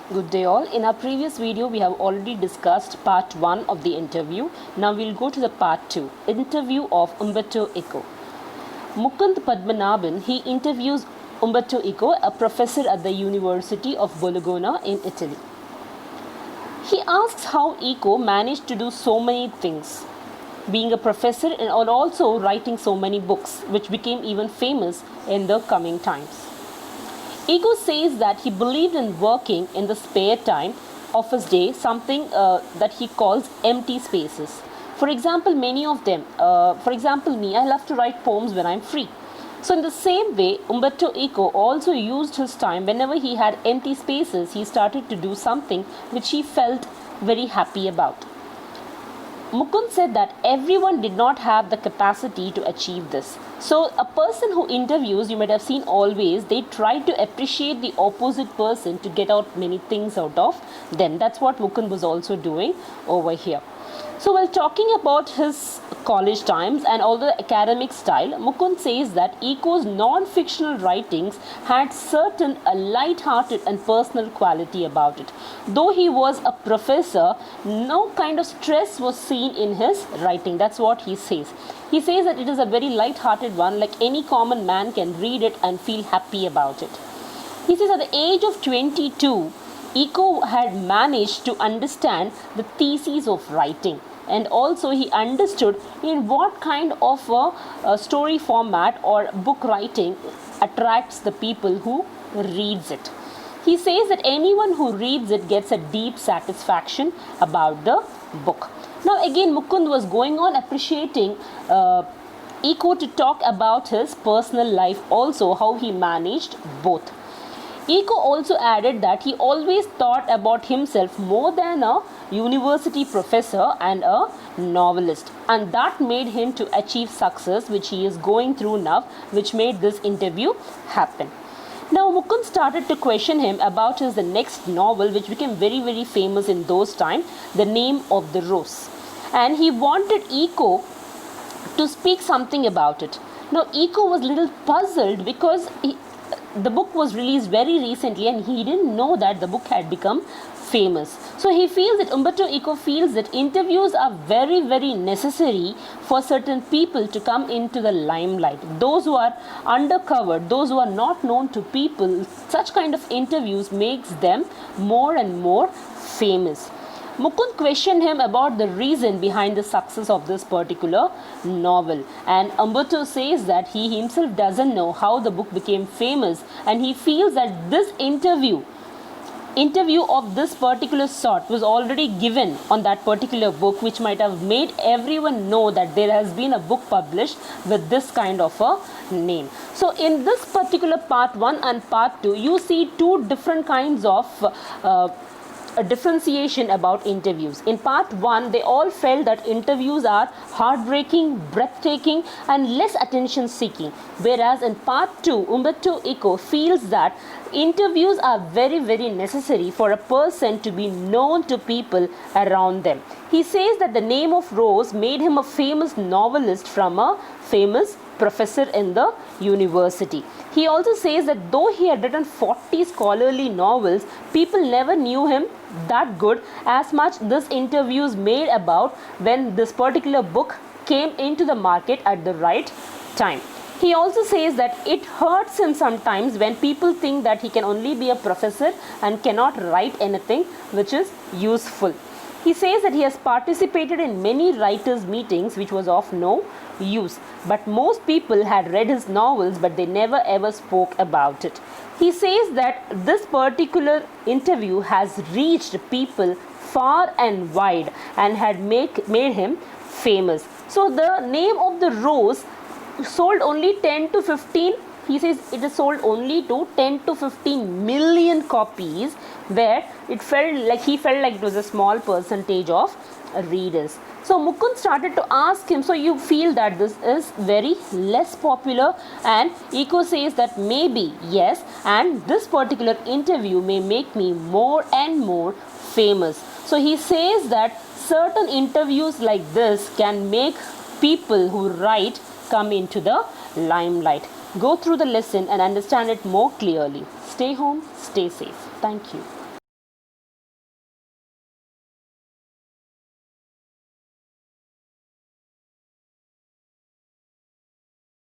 Good day all. In our previous video, we have already discussed part 1 of the interview. Now we'll go to the part 2, interview of Umberto Eco. Mukund Padmanabhan, he interviews Umberto Eco, a professor at the University of Bologna in Italy. He asks how Eco managed to do so many things, being a professor and also writing so many books, which became even famous in the coming times. Eco says that he believed in working in the spare time of his day, something that he calls empty spaces. For example, many of them, for example me, I love to write poems when I'm free. So in the same way, Umberto Eco also used his time whenever he had empty spaces, he started to do something which he felt very happy about. Mukund said that everyone did not have the capacity to achieve this. So a person who interviews, you might have seen always, they try to appreciate the opposite person to get out many things out of them. That's what Mukund was also doing over here. So while talking about his college times and all the academic style, Mukund says that Eco's non-fictional writings had certain light-hearted and personal quality about it. Though he was a professor, no kind of stress was seen in his writing. That's what he says. He says that it is a very light-hearted one, like any common man can read it and feel happy about it. He says at the age of 22, Eco had managed to understand the thesis of writing, and also he understood in what kind of a story format or book writing attracts the people who reads it. He says that anyone who reads it gets a deep satisfaction about the book. Now again, Mukund was going on appreciating Eco to talk about his personal life also, how he managed both. Eco also added that he always thought about himself more than a university professor and a novelist, and that made him to achieve success which he is going through now, which made this interview happen. Now Mukund started to question him about his the next novel, which became very famous in those times, The Name of the Rose, and he wanted Eco to speak something about it. Now Eco was a little puzzled because the book was released very recently and he didn't know that the book had become famous. So he feels that Umberto Eco feels that interviews are very necessary for certain people to come into the limelight. Those who are undercover, those who are not known to people, such kind of interviews makes them more and more famous. Mukund questioned him about the reason behind the success of this particular novel, and Umberto says that he himself doesn't know how the book became famous, and he feels that this interview of this particular sort was already given on that particular book, which might have made everyone know that there has been a book published with this kind of a name. So in this particular part 1 and part 2, you see two different kinds of a differentiation about interviews. In part 1, they all felt that interviews are heartbreaking, breathtaking and less attention seeking, whereas in part 2, Umberto Eco feels that interviews are very necessary for a person to be known to people around them. He says that The Name of Rose made him a famous novelist from a famous professor in the university. He also says that though he had written 40 scholarly novels, people never knew him that good as much this interviews made about when this particular book came into the market at the right time. He also says that it hurts him sometimes when people think that he can only be a professor and cannot write anything which is useful. He says that he has participated in many writers' meetings which was of no use, but most people had read his novels but they never ever spoke about it. He says that this particular interview has reached people far and wide and had made him famous. So The Name of the Rose sold only 10 to 15, he says it is sold only to 10 to 15 million copies, where he felt like it was a small percentage of readers. So Mukund started to ask him, so you feel that this is very less popular? And Eco says that maybe yes, and this particular interview may make me more and more famous. So he says that certain interviews like this can make people who write come into the limelight. Go through the lesson and understand it more clearly. Stay home, stay safe. Thank you.